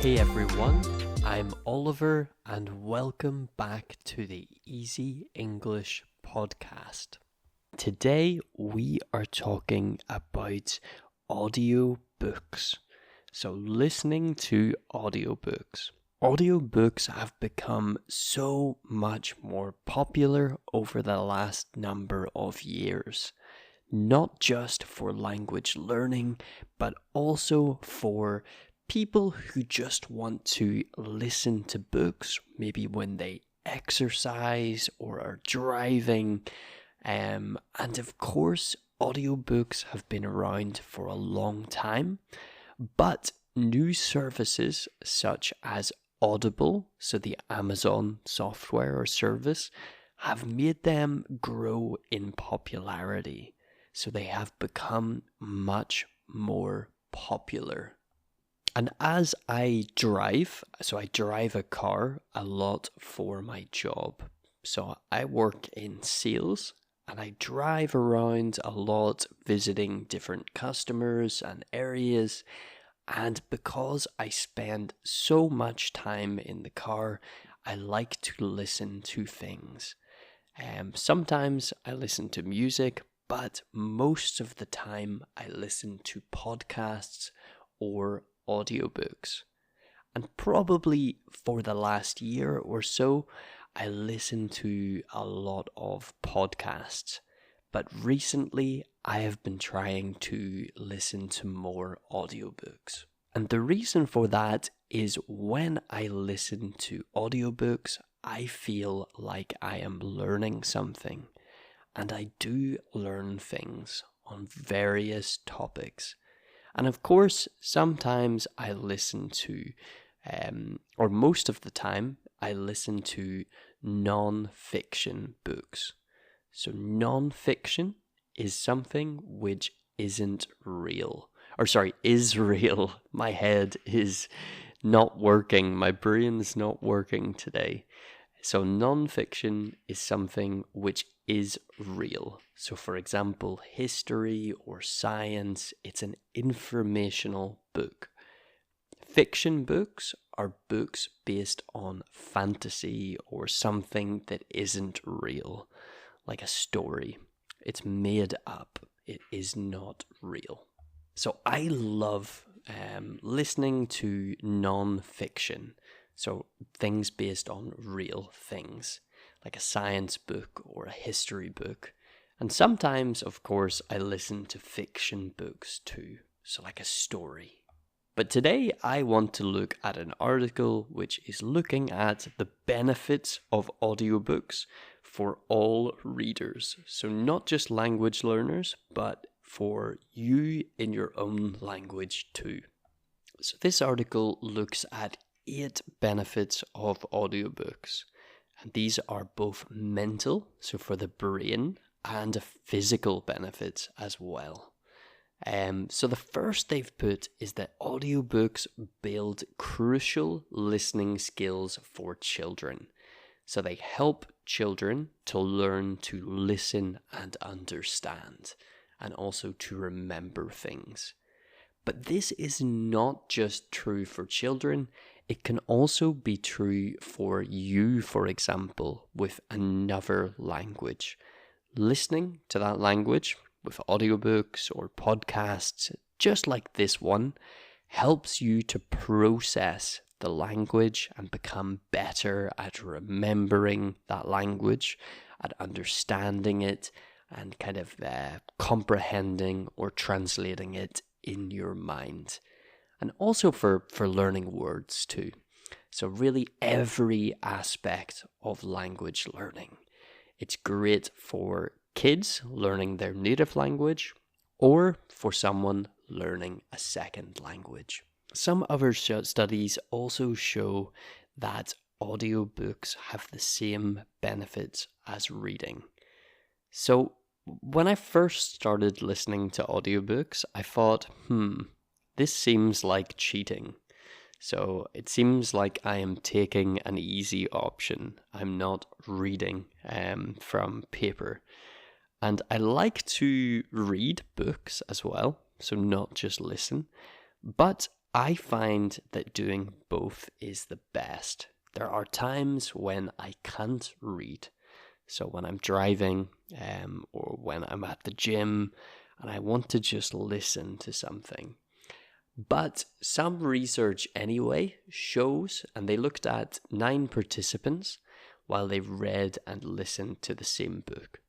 Hey everyone, I'm Oliver and welcome back to the Easy English podcast. Today we are talking about audiobooks. So listening to audiobooks. Audiobooks have become so much more popular over the last number of years. Not just for language learning, but also for people who just want to listen to books, maybe when they exercise or are driving. And of course, audiobooks have been around for a long time, but new services such as Audible, so the Amazon software or service, have made them grow in popularity. So they have become much more popular. And as I drive, so I drive a car a lot for my job. So I work in sales and I drive around a lot visiting different customers and areas. And because I spend so much time in the car, I like to listen to things. Sometimes I listen to music, but most of the time I listen to podcasts or audiobooks. And probably for the last year or so, I listen to a lot of podcasts. But recently, I have been trying to listen to more audiobooks. And the reason for that is when I listen to audiobooks, I feel like I am learning something. And I do learn things on various topics. And of course, sometimes I listen to, or most of the time, I listen to non-fiction books. So non-fiction is something which isn't real. Is real. My head is not working. My brain's not working today. So non-fiction is something which is real. So for example, history or science, it's an informational book. Fiction books are books based on fantasy or something that isn't real, like a story. It's made up. It is not real. So I love listening to non-fiction. So things based on real things, like a science book or a history book. And sometimes, of course, I listen to fiction books too, so like a story. But today I want to look at an article which is looking at the benefits of audiobooks for all readers. So not just language learners, but for you in your own language too. So this article looks at 8 benefits of audiobooks. And these are both mental, so for the brain, and physical benefits as well. So the first they've put is that audiobooks build crucial listening skills for children. So they help children to learn to listen and understand, and also to remember things. But this is not just true for children. It can also be true for you, for example, with another language. Listening to that language with audiobooks or podcasts, just like this one, helps you to process the language and become better at remembering that language, at understanding it, and kind of comprehending or translating it in your mind. And also for learning words too. So really every aspect of language learning. It's great for kids learning their native language or for someone learning a second language. Some other studies also show that audiobooks have the same benefits as reading. So when I first started listening to audiobooks, I thought, this seems like cheating. So it seems like I am taking an easy option. I'm not reading from paper. And I like to read books as well, so not just listen. But I find that doing both is the best. There are times when I can't read. So when I'm driving or when I'm at the gym and I want to just listen to something. But some research anyway shows, and they looked at 9 participants while they read and listened to the same book.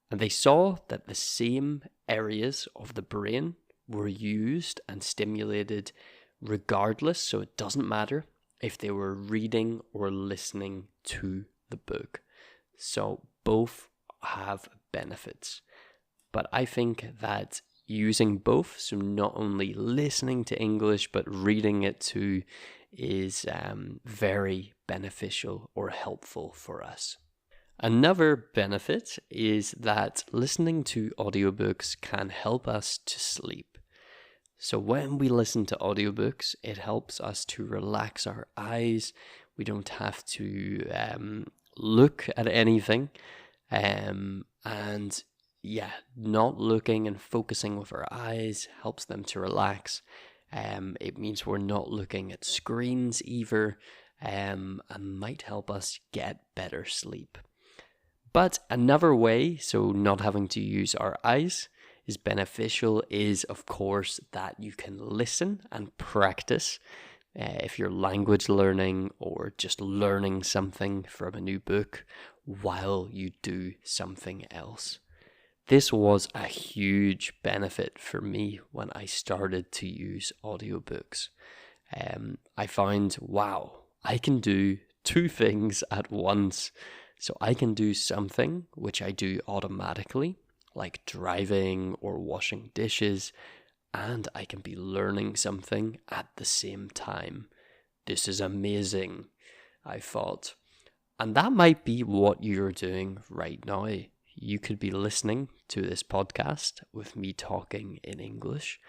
And they saw that the same areas of the brain were used and stimulated regardless, so it doesn't matter if they were reading or listening to the book. So both have benefits. But I think that using both, so not only listening to English but reading it too, is very beneficial or helpful for us. Another benefit is that listening to audiobooks can help us to sleep. So when we listen to audiobooks, it helps us to relax our eyes. We don't have to look at anything. Not looking and focusing with our eyes helps them to relax. It means we're not looking at screens either, and might help us get better sleep. But another way, so not having to use our eyes, is beneficial is, of course, that you can listen and practice if you're language learning or just learning something from a new book while you do something else. This was a huge benefit for me when I started to use audiobooks. I found, wow, I can do 2 things at once. So I can do something which I do automatically, like driving or washing dishes, and I can be learning something at the same time. This is amazing, I thought. And that might be what you're doing right now. You could be listening to this podcast with me talking in English,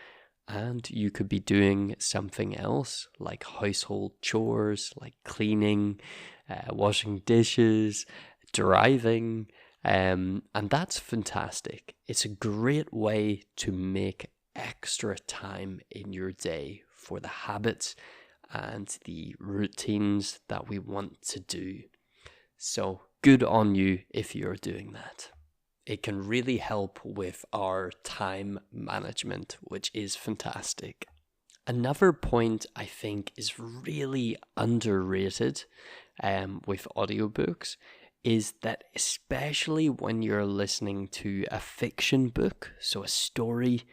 and you could be doing something else like household chores, like cleaning, washing dishes, driving, and that's fantastic. It's a great way to make extra time in your day for the habits and the routines that we want to do. So good on you if you're doing that. It can really help with our time management, which is fantastic. Another point I think is really underrated with audiobooks is that especially when you're listening to a fiction book, so a story,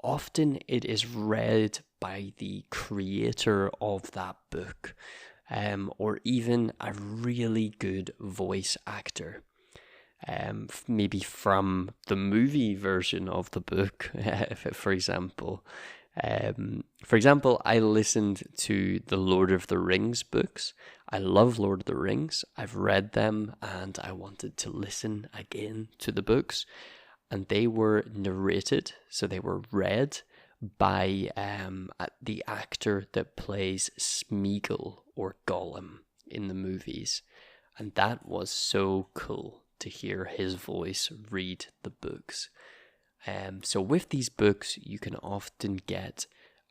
often it is read by the creator of that book, or even a really good voice actor. Maybe from the movie version of the book, for example. I listened to the Lord of the Rings books. I love Lord of the Rings. I've read them and I wanted to listen again to the books. And they were narrated, so they were read by the actor that plays Smeagol or Gollum in the movies. And that was so cool to hear his voice read the books. So with these books, you can often get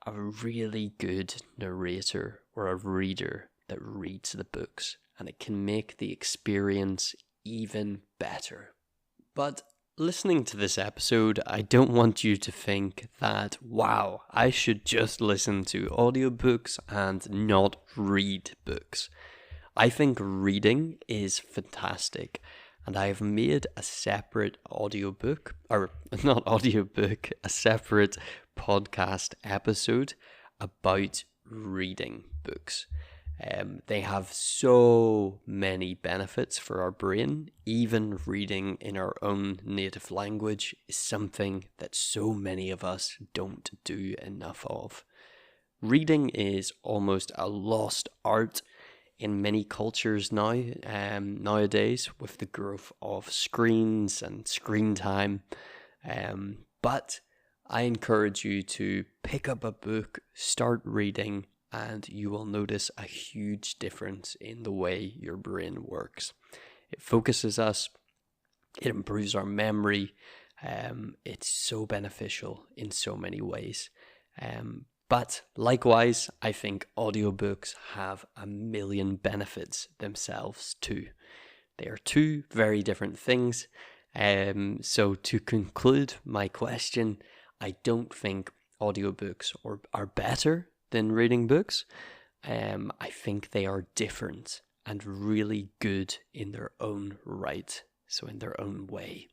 a really good narrator or a reader that reads the books, and it can make the experience even better. But listening to this episode, I don't want you to think that, wow, I should just listen to audiobooks and not read books. I think reading is fantastic. And I have made a separate a separate podcast episode about reading books. They have so many benefits for our brain. Even reading in our own native language is something that so many of us don't do enough of. Reading is almost a lost art in many cultures nowadays with the growth of screens and screen time. But I encourage you to pick up a book, start reading, and you will notice a huge difference in the way your brain works. It focuses us, it improves our memory. It's so beneficial in so many ways. But likewise, I think audiobooks have a million benefits themselves too. They are two very different things. So to conclude my question, I don't think audiobooks are better than reading books. I think they are different and really good in their own right, so in their own way.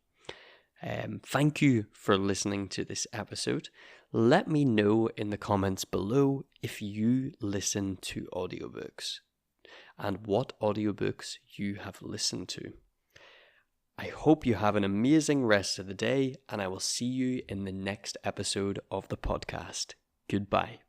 Thank you for listening to this episode. Let me know in the comments below if you listen to audiobooks and what audiobooks you have listened to. I hope you have an amazing rest of the day, and I will see you in the next episode of the podcast. Goodbye.